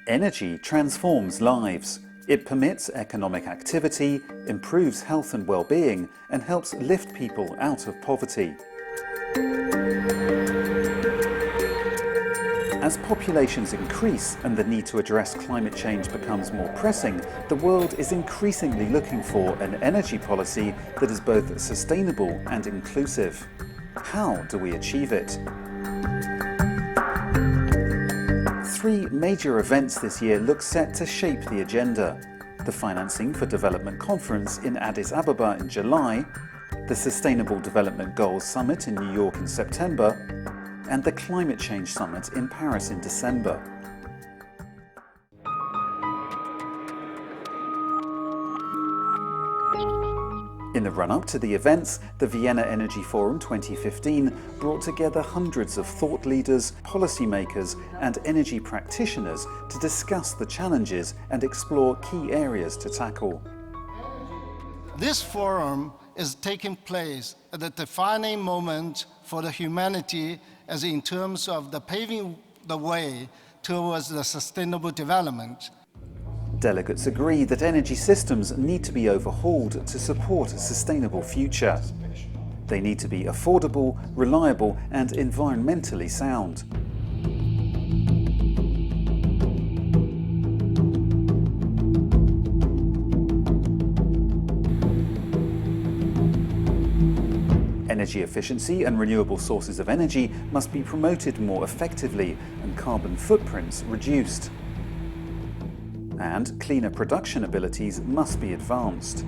Energy transforms lives. It permits economic activity, improves health and well-being, and helps lift people out of poverty. As populations increase and the need to address climate change becomes more pressing, the world is increasingly looking for an energy policy that is both sustainable and inclusive. How do we achieve it? 3 major events this year look set to shape the agenda. The Financing for Development Conference in Addis Ababa in July, the Sustainable Development Goals Summit in New York in September, and the Climate Change Summit in Paris in December. In the run-up to the events, the Vienna Energy Forum 2015 brought together hundreds of thought leaders, policymakers and energy practitioners to discuss the challenges and explore key areas to tackle. This forum is taking place at the defining moment for the humanity as in terms of the paving the way towards the sustainable development. Delegates agree that energy systems need to be overhauled to support a sustainable future. They need to be affordable, reliable and environmentally sound. Energy efficiency and renewable sources of energy must be promoted more effectively and carbon footprints reduced. And cleaner production abilities must be advanced.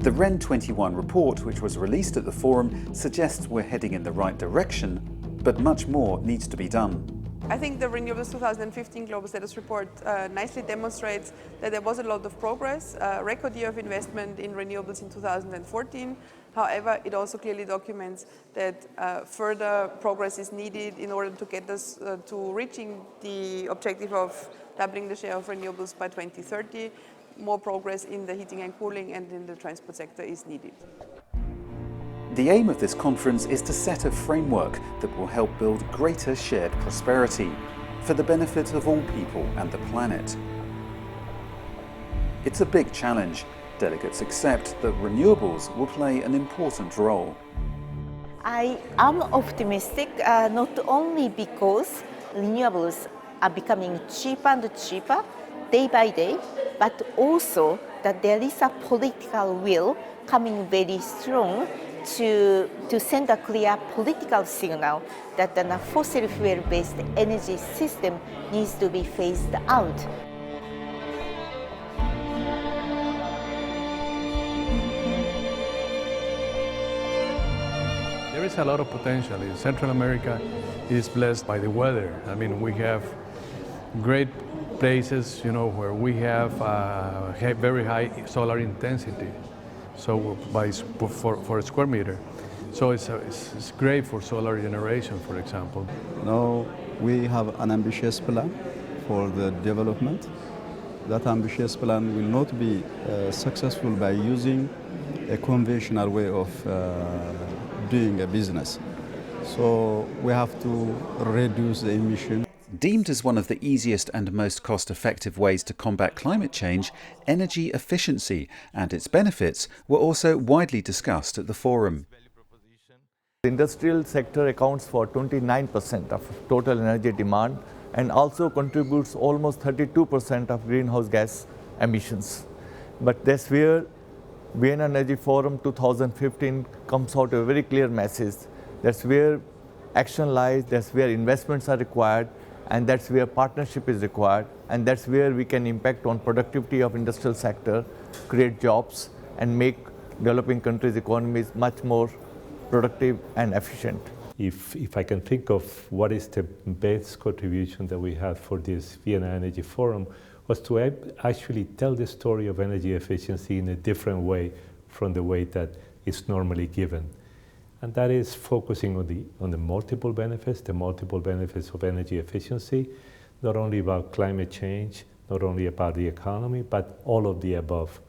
The REN 21 report, which was released at the forum, suggests we're heading in the right direction, but much more needs to be done. I think the Renewables 2015 Global Status Report nicely demonstrates that there was a lot of progress, a record year of investment in renewables in 2014. However, it also clearly documents that further progress is needed in order to get us to reaching the objective of doubling the share of renewables by 2030. More progress in the heating and cooling and in the transport sector is needed. The aim of this conference is to set a framework that will help build greater shared prosperity for the benefit of all people and the planet. It's a big challenge. Delegates accept that renewables will play an important role. I am optimistic not only because renewables are becoming cheaper and cheaper day by day, but also that there is a political will coming very strong to send a clear political signal that the fossil fuel-based energy system needs to be phased out. There is a lot of potential. In Central America is blessed by the weather. I mean, we have great places, where we have very high solar intensity. So for a square meter. So it's great for solar generation, for example. Now we have an ambitious plan for the development. That ambitious plan will not be successful by using a conventional way of doing a business. So we have to reduce the emission. Deemed as one of the easiest and most cost-effective ways to combat climate change, energy efficiency and its benefits were also widely discussed at the forum. The industrial sector accounts for 29% of total energy demand and also contributes almost 32% of greenhouse gas emissions. But that's where Vienna Energy Forum 2015 comes out a very clear message. That's where action lies, that's where investments are required, and that's where partnership is required, and that's where we can impact on productivity of industrial sector, create jobs, and make developing countries' economies much more productive and efficient. If I can think of what is the best contribution that we had for this Vienna Energy Forum, was to actually tell the story of energy efficiency in a different way from the way that it's normally given. And that is focusing on the multiple benefits of energy efficiency, not only about climate change, not only about the economy, but all of the above.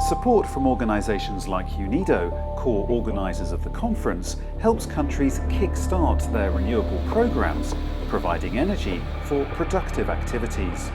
Support from organisations like UNIDO, core organisers of the conference, helps countries kick-start their renewable programmes, providing energy for productive activities.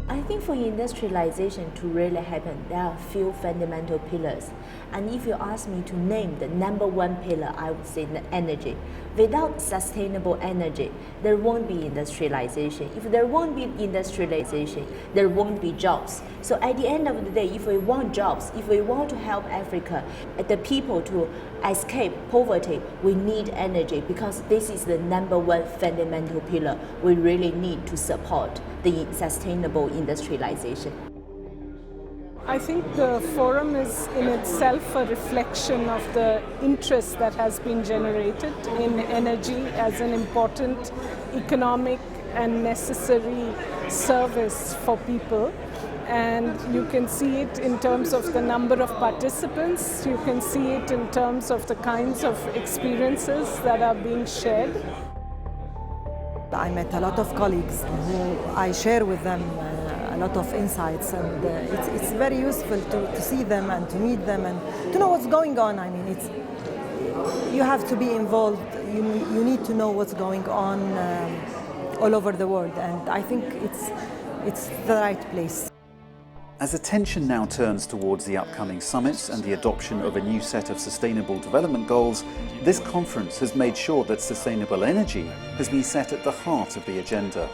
I think for industrialization to really happen, there are a few fundamental pillars. And if you ask me to name the number one pillar, I would say the energy. Without sustainable energy, there won't be industrialization. If there won't be industrialization, there won't be jobs. So at the end of the day, if we want jobs, if we want to help Africa, the people to escape poverty, we need energy, because this is the number one fundamental pillar we really need to support the sustainable industrialization. I think the forum is in itself a reflection of the interest that has been generated in energy as an important economic and necessary service for people. And you can see it in terms of the number of participants, you can see it in terms of the kinds of experiences that are being shared. I met a lot of colleagues who I share with them a lot of insights, and it's very useful to see them and to meet them and to know what's going on. I mean, you have to be involved, you need to know what's going on all over the world, and I think it's the right place. As attention now turns towards the upcoming summits and the adoption of a new set of sustainable development goals, this conference has made sure that sustainable energy has been set at the heart of the agenda.